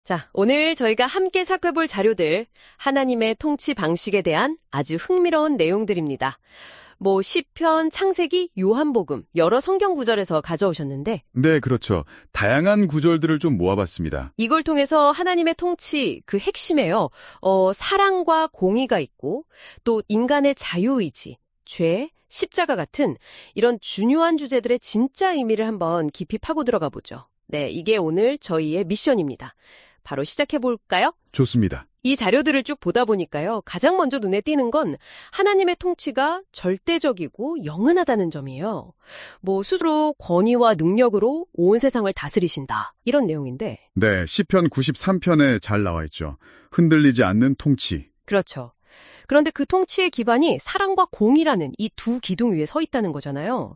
자, 오늘 저희가 함께 살펴볼 자료들, 하나님의 통치 방식에 대한 아주 흥미로운 내용들입니다. 시편, 창세기, 요한복음, 여러 성경 구절에서 가져오셨는데, 네, 그렇죠. 다양한 구절들을 좀 모아봤습니다. 이걸 통해서 하나님의 통치, 그 핵심에요. 사랑과 공의가 있고, 또 인간의 자유의지, 죄, 십자가 같은 이런 중요한 주제들의 진짜 의미를 한번 깊이 파고 들어가 보죠. 네, 이게 오늘 저희의 미션입니다. 바로 시작해 볼까요? 좋습니다. 이 자료들을 쭉 보다 보니까요, 가장 먼저 눈에 띄는 건 하나님의 통치가 절대적이고 영원하다는 점이에요. 스스로 권위와 능력으로 온 세상을 다스리신다. 이런 내용인데. 네, 시편 93편에 잘 나와 있죠. 흔들리지 않는 통치. 그렇죠. 그런데 그 통치의 기반이 사랑과 공의라는 이 두 기둥 위에 서 있다는 거잖아요.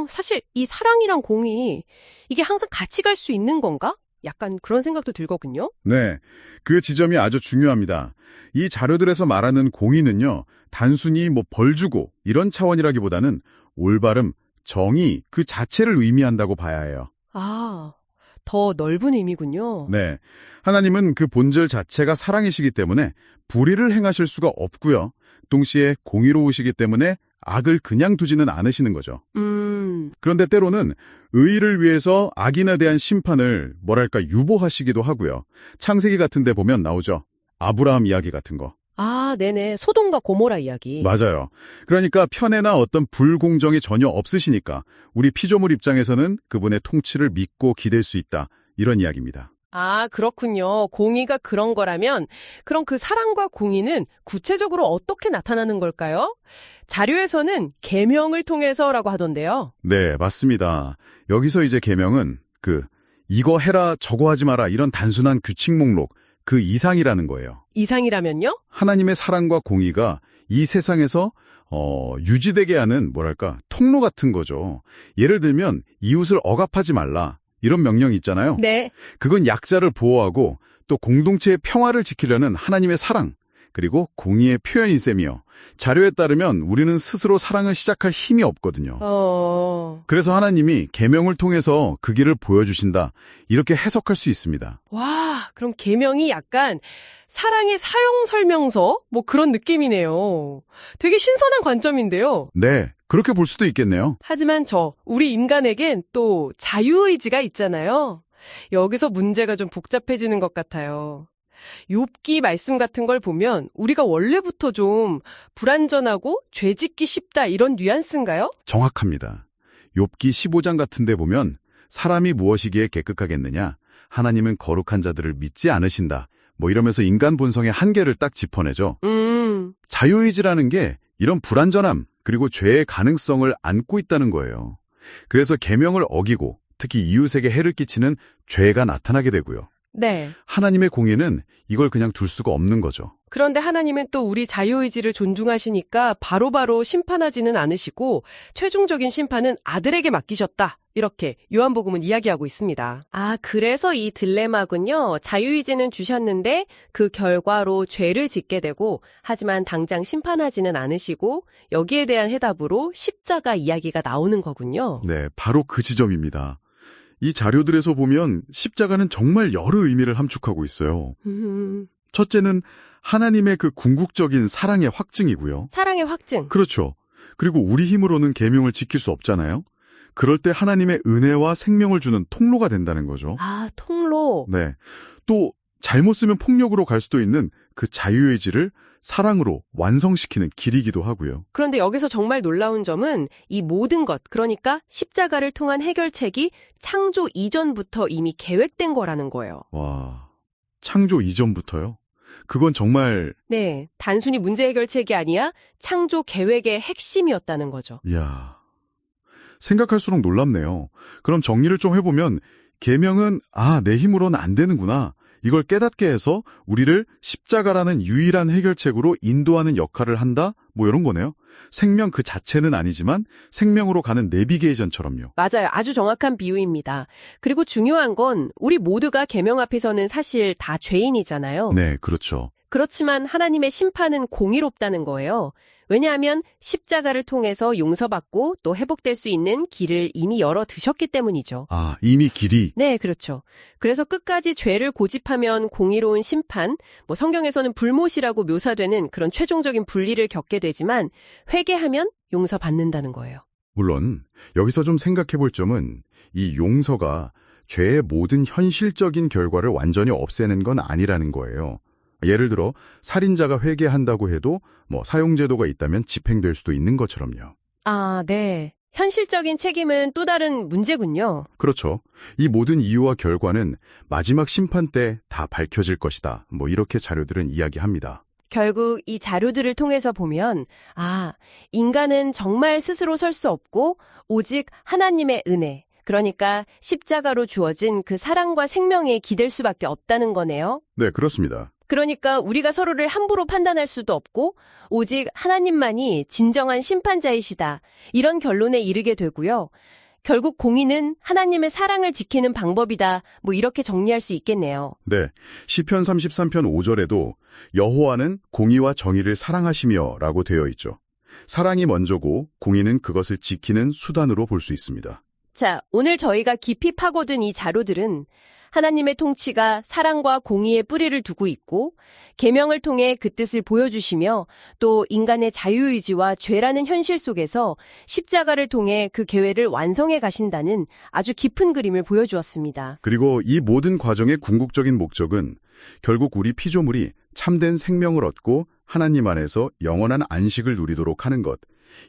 사실 이 사랑이랑 공의, 이게 항상 같이 갈 수 있는 건가? 약간 그런 생각도 들거든요. 네, 그 지점이 아주 중요합니다. 이 자료들에서 말하는 공의는요, 단순히 벌 주고 이런 차원이라기보다는 올바름, 정의 그 자체를 의미한다고 봐야 해요. 아, 더 넓은 의미군요. 네, 하나님은 그 본질 자체가 사랑이시기 때문에 불의를 행하실 수가 없고요. 동시에 공의로우시기 때문에 악을 그냥 두지는 않으시는 거죠. 그런데 때로는 의의를 위해서 악인에 대한 심판을 유보하시기도 하고요. 창세기 같은 데 보면 나오죠. 아브라함 이야기 같은 거. 아, 네네. 소돔과 고모라 이야기. 맞아요. 그러니까 편애나 어떤 불공정이 전혀 없으시니까 우리 피조물 입장에서는 그분의 통치를 믿고 기댈 수 있다. 이런 이야기입니다. 아, 그렇군요. 공의가 그런 거라면 그럼 그 사랑과 공의는 구체적으로 어떻게 나타나는 걸까요? 자료에서는 계명을 통해서라고 하던데요. 네, 맞습니다. 여기서 이제 계명은 이거 해라, 저거 하지 마라 이런 단순한 규칙 목록, 그 이상이라는 거예요. 이상이라면요? 하나님의 사랑과 공의가 이 세상에서 유지되게 하는 통로 같은 거죠. 예를 들면 이웃을 억압하지 말라. 이런 명령이 있잖아요. 네. 그건 약자를 보호하고 또 공동체의 평화를 지키려는 하나님의 사랑, 그리고 공의의 표현인 셈이요. 자료에 따르면 우리는 스스로 사랑을 시작할 힘이 없거든요. 그래서 하나님이 계명을 통해서 그 길을 보여주신다. 이렇게 해석할 수 있습니다. 와, 그럼 계명이 약간 사랑의 사용 설명서? 그런 느낌이네요. 되게 신선한 관점인데요. 네, 그렇게 볼 수도 있겠네요. 하지만 우리 인간에겐 또 자유의지가 있잖아요. 여기서 문제가 좀 복잡해지는 것 같아요. 욥기 말씀 같은 걸 보면 우리가 원래부터 좀 불완전하고 죄짓기 쉽다 이런 뉘앙스인가요? 정확합니다. 욥기 15장 같은 데 보면 사람이 무엇이기에 깨끗하겠느냐? 하나님은 거룩한 자들을 믿지 않으신다. 이러면서 인간 본성의 한계를 딱 짚어내죠. 자유의지라는 게 이런 불완전함 그리고 죄의 가능성을 안고 있다는 거예요. 그래서 계명을 어기고 특히 이웃에게 해를 끼치는 죄가 나타나게 되고요. 네. 하나님의 공의는 이걸 그냥 둘 수가 없는 거죠. 그런데 하나님은 또 우리 자유의지를 존중하시니까 바로바로 심판하지는 않으시고 최종적인 심판은 아들에게 맡기셨다. 이렇게 요한복음은 이야기하고 있습니다. 아, 그래서 이 딜레마군요. 자유의지는 주셨는데 그 결과로 죄를 짓게 되고 하지만 당장 심판하지는 않으시고 여기에 대한 해답으로 십자가 이야기가 나오는 거군요. 네, 바로 그 지점입니다. 이 자료들에서 보면 십자가는 정말 여러 의미를 함축하고 있어요. 첫째는 하나님의 그 궁극적인 사랑의 확증이고요. 사랑의 확증. 그렇죠. 그리고 우리 힘으로는 계명을 지킬 수 없잖아요. 그럴 때 하나님의 은혜와 생명을 주는 통로가 된다는 거죠. 아, 통로. 네. 또 잘못 쓰면 폭력으로 갈 수도 있는 그 자유의지를 사랑으로 완성시키는 길이기도 하고요. 그런데 여기서 정말 놀라운 점은 이 모든 것, 그러니까 십자가를 통한 해결책이 창조 이전부터 이미 계획된 거라는 거예요. 와, 창조 이전부터요? 그건 정말... 네, 단순히 문제 해결책이 아니야 창조 계획의 핵심이었다는 거죠. 이야, 생각할수록 놀랍네요. 그럼 정리를 좀 해보면 계명은 내 힘으로는 안 되는구나. 이걸 깨닫게 해서 우리를 십자가라는 유일한 해결책으로 인도하는 역할을 한다? 이런 거네요. 생명 그 자체는 아니지만 생명으로 가는 내비게이션처럼요. 맞아요. 아주 정확한 비유입니다. 그리고 중요한 건 우리 모두가 계명 앞에서는 사실 다 죄인이잖아요. 네, 그렇죠. 그렇지만 하나님의 심판은 공의롭다는 거예요. 왜냐하면 십자가를 통해서 용서받고 또 회복될 수 있는 길을 이미 열어 두셨기 때문이죠. 아, 이미 길이. 네, 그렇죠. 그래서 끝까지 죄를 고집하면 공의로운 심판, 성경에서는 불못이라고 묘사되는 그런 최종적인 분리를 겪게 되지만 회개하면 용서받는다는 거예요. 물론 여기서 좀 생각해 볼 점은 이 용서가 죄의 모든 현실적인 결과를 완전히 없애는 건 아니라는 거예요. 예를 들어 살인자가 회개한다고 해도 사용제도가 있다면 집행될 수도 있는 것처럼요. 아, 네. 현실적인 책임은 또 다른 문제군요. 그렇죠. 이 모든 이유와 결과는 마지막 심판 때 다 밝혀질 것이다. 이렇게 자료들은 이야기합니다. 결국 이 자료들을 통해서 보면, 인간은 정말 스스로 설 수 없고, 오직 하나님의 은혜, 그러니까 십자가로 주어진 그 사랑과 생명에 기댈 수밖에 없다는 거네요. 네, 그렇습니다. 그러니까 우리가 서로를 함부로 판단할 수도 없고, 오직 하나님만이 진정한 심판자이시다. 이런 결론에 이르게 되고요. 결국 공의는 하나님의 사랑을 지키는 방법이다. 이렇게 정리할 수 있겠네요. 네, 시편 33편 5절에도 여호와는 공의와 정의를 사랑하시며 라고 되어 있죠. 사랑이 먼저고 공의는 그것을 지키는 수단으로 볼 수 있습니다. 자, 오늘 저희가 깊이 파고든 이 자료들은 하나님의 통치가 사랑과 공의의 뿌리를 두고 있고 계명을 통해 그 뜻을 보여주시며 또 인간의 자유의지와 죄라는 현실 속에서 십자가를 통해 그 계획을 완성해 가신다는 아주 깊은 그림을 보여주었습니다. 그리고 이 모든 과정의 궁극적인 목적은 결국 우리 피조물이 참된 생명을 얻고 하나님 안에서 영원한 안식을 누리도록 하는 것.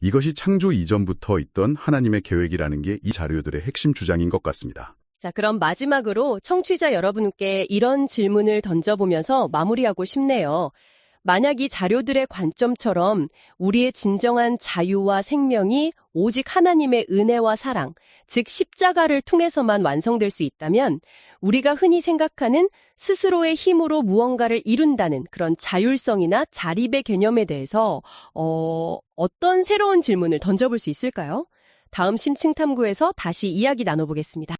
이것이 창조 이전부터 있던 하나님의 계획이라는 게 이 자료들의 핵심 주장인 것 같습니다. 자, 그럼 마지막으로 청취자 여러분께 이런 질문을 던져보면서 마무리하고 싶네요. 만약 이 자료들의 관점처럼 우리의 진정한 자유와 생명이 오직 하나님의 은혜와 사랑, 즉 십자가를 통해서만 완성될 수 있다면 우리가 흔히 생각하는 스스로의 힘으로 무언가를 이룬다는 그런 자율성이나 자립의 개념에 대해서 어떤 새로운 질문을 던져볼 수 있을까요? 다음 심층탐구에서 다시 이야기 나눠보겠습니다.